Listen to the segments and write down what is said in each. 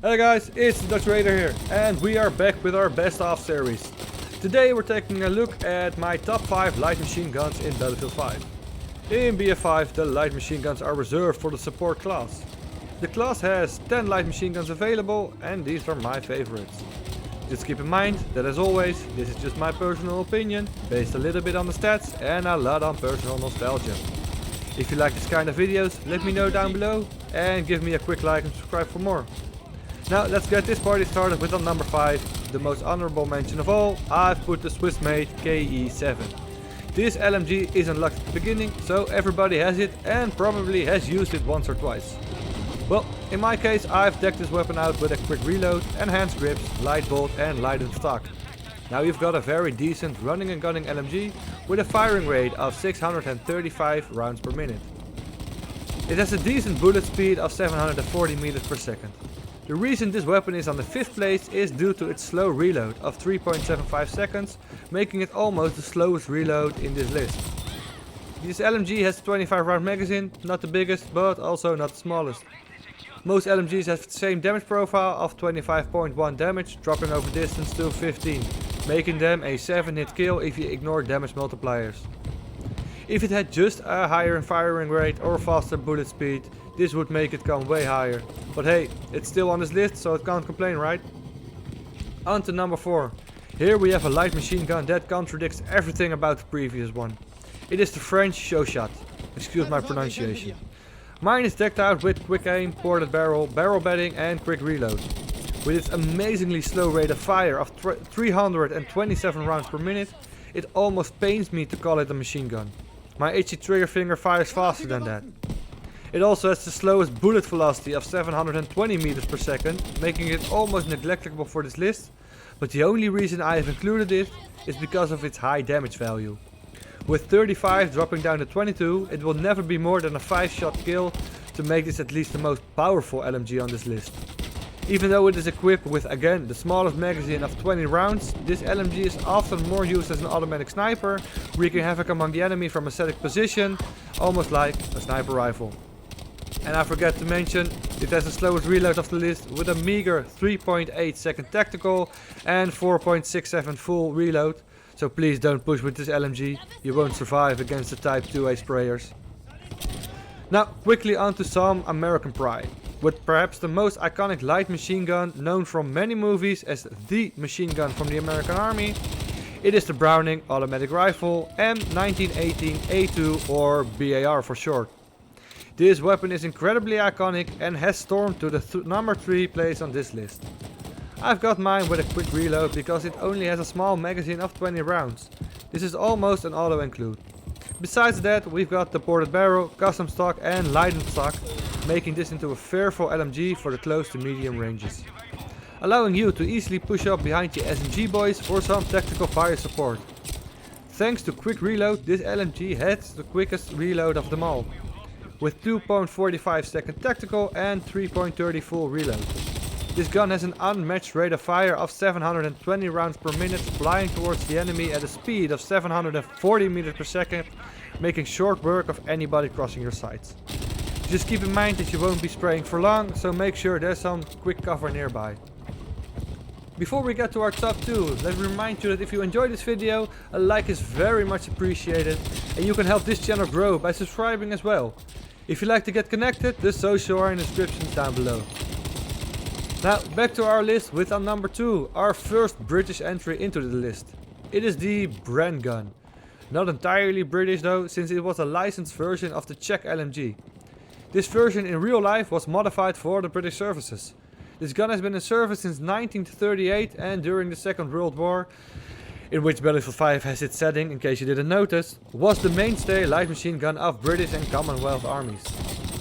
Hey guys, it's the Dutch Razer here, and we are back with our best of series. Today we're taking a look at my top 5 light machine guns in Battlefield 5. In BF5 the light machine guns are reserved for the support class. The class has 10 light machine guns available and these are my favorites. Just keep in mind that as always, this is just my personal opinion, based a little bit on the stats and a lot on personal nostalgia. If you like this kind of videos, let me know down below and give me a quick like and subscribe for more. Now let's get this party started with on number 5, the most honorable mention of all. I've put the Swiss made KE7. This LMG is unlocked at the beginning, so everybody has it and probably has used it once or twice. Well, in my case I've decked this weapon out with a quick reload, enhanced grips, light bolt and lightened stock. Now you've got a very decent running and gunning LMG with a firing rate of 635 rounds per minute. It has a decent bullet speed of 740 meters per second. The reason this weapon is on the 5th place is due to its slow reload of 3.75 seconds, making it almost the slowest reload in this list. This LMG has a 25 round magazine, not the biggest but also not the smallest. Most LMGs have the same damage profile of 25.1 damage, dropping over distance to 15, making them a 7 hit kill if you ignore damage multipliers. If it had just a higher firing rate or faster bullet speed, this would make it come way higher. But hey, it's still on this list, so it can't complain, right? On to number 4. Here we have a light machine gun that contradicts everything about the previous one. It is the French Showshot. Excuse my pronunciation. Mine is decked out with quick aim, ported barrel, barrel bedding and quick reload. With its amazingly slow rate of fire of 327 rounds per minute, it almost pains me to call it a machine gun. My itchy trigger finger fires faster than that. It also has the slowest bullet velocity of 720 meters per second, making it almost neglectable for this list, but the only reason I have included it is because of its high damage value. With 35 dropping down to 22, it will never be more than a 5-shot kill to make this at least the most powerful LMG on this list. Even though it is equipped with again the smallest magazine of 20 rounds, this LMG is often more used as an automatic sniper, wreaking havoc among the enemy from a static position, almost like a sniper rifle. And I forgot to mention, it has the slowest reload of the list with a meager 3.8 second tactical and 4.67 full reload. So please don't push with this LMG, you won't survive against the Type 2A sprayers. Now quickly onto some American pride. With perhaps the most iconic light machine gun known from many movies as the machine gun from the American Army, it is the Browning automatic rifle M1918A2 or BAR for short. This weapon is incredibly iconic and has stormed to the number 3 place on this list. I've got mine with a quick reload because it only has a small magazine of 20 rounds. This is almost an auto include. Besides that, we've got the ported barrel, custom stock and lightened stock, making this into a fearful LMG for the close to medium ranges. Allowing you to easily push up behind the SMG boys for some tactical fire support. Thanks to quick reload, this LMG has the quickest reload of them all, with 2.45 second tactical and 3.30 full reload. This gun has an unmatched rate of fire of 720 rounds per minute, flying towards the enemy at a speed of 740 meters per second, making short work of anybody crossing your sights. Just keep in mind that you won't be spraying for long, so make sure there's some quick cover nearby. Before we get to our top 2, let me remind you that if you enjoyed this video, a like is very much appreciated and you can help this channel grow by subscribing as well. If you'd like to get connected, the social are in the descriptions down below. Now back to our list with on number 2, our first British entry into the list. It is the Bren gun. Not entirely British though, since it was a licensed version of the Czech LMG. This version in real life was modified for the British services. This gun has been in service since 1938 and during the Second World War, in which Battlefield 5 has its setting in case you didn't notice, was the mainstay light machine gun of British and Commonwealth armies.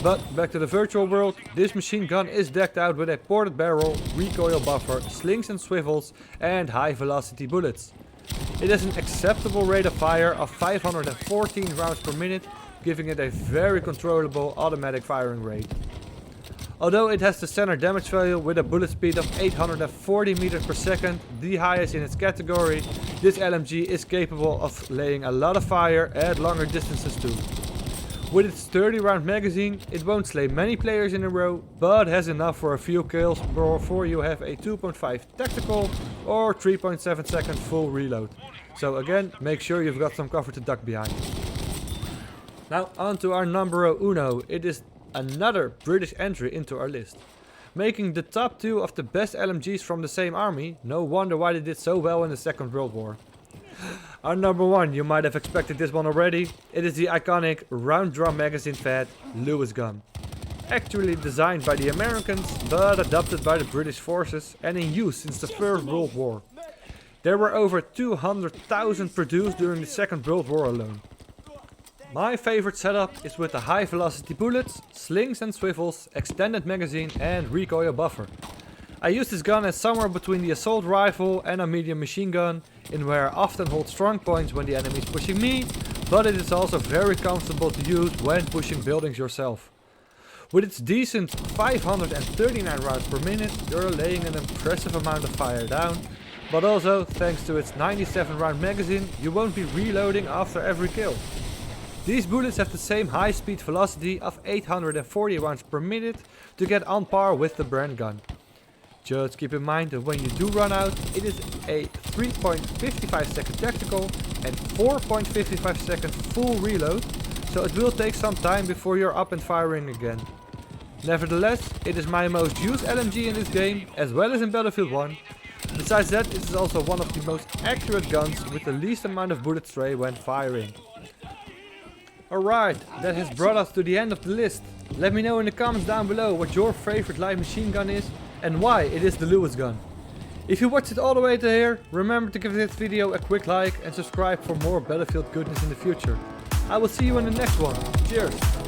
But back to the virtual world, this machine gun is decked out with a ported barrel, recoil buffer, slings and swivels and high velocity bullets. It has an acceptable rate of fire of 514 rounds per minute, giving it a very controllable automatic firing rate. Although it has the standard damage value with a bullet speed of 840 meters per second, the highest in its category, this LMG is capable of laying a lot of fire at longer distances too. With its 30 round magazine, it won't slay many players in a row, but has enough for a few kills before you have a 2.5 tactical or 3.7 second full reload. So again, make sure you've got some cover to duck behind. Now on to our numero uno. It is another British entry into our list. Making the top 2 of the best LMGs from the same army, no wonder why they did so well in the Second World War. Our number 1, you might have expected this one already. It is the iconic round drum magazine fed Lewis gun. Actually designed by the Americans, but adopted by the British forces and in use since the First World War. There were over 200,000 produced during the Second World War alone. My favorite setup is with the high velocity bullets, slings and swivels, extended magazine and recoil buffer. I use this gun as somewhere between the assault rifle and a medium machine gun, in where I often hold strong points when the enemy is pushing me, but it is also very comfortable to use when pushing buildings yourself. With its decent 539 rounds per minute, you're laying an impressive amount of fire down, but also thanks to its 97 round magazine, you won't be reloading after every kill. These bullets have the same high speed velocity of 840 rounds per minute to get on par with the brand gun. Just keep in mind that when you do run out, it is a 3.55 second tactical and 4.55 second full reload, so it will take some time before you're up and firing again. Nevertheless, it is my most used LMG in this game, as well as in Battlefield 1. Besides that, it is also one of the most accurate guns with the least amount of bullet stray when firing. Alright, that has brought us to the end of the list. Let me know in the comments down below what your favorite light machine gun is and why it is the Lewis gun. If you watched it all the way to here, remember to give this video a quick like and subscribe for more Battlefield goodness in the future. I will see you in the next one. Cheers!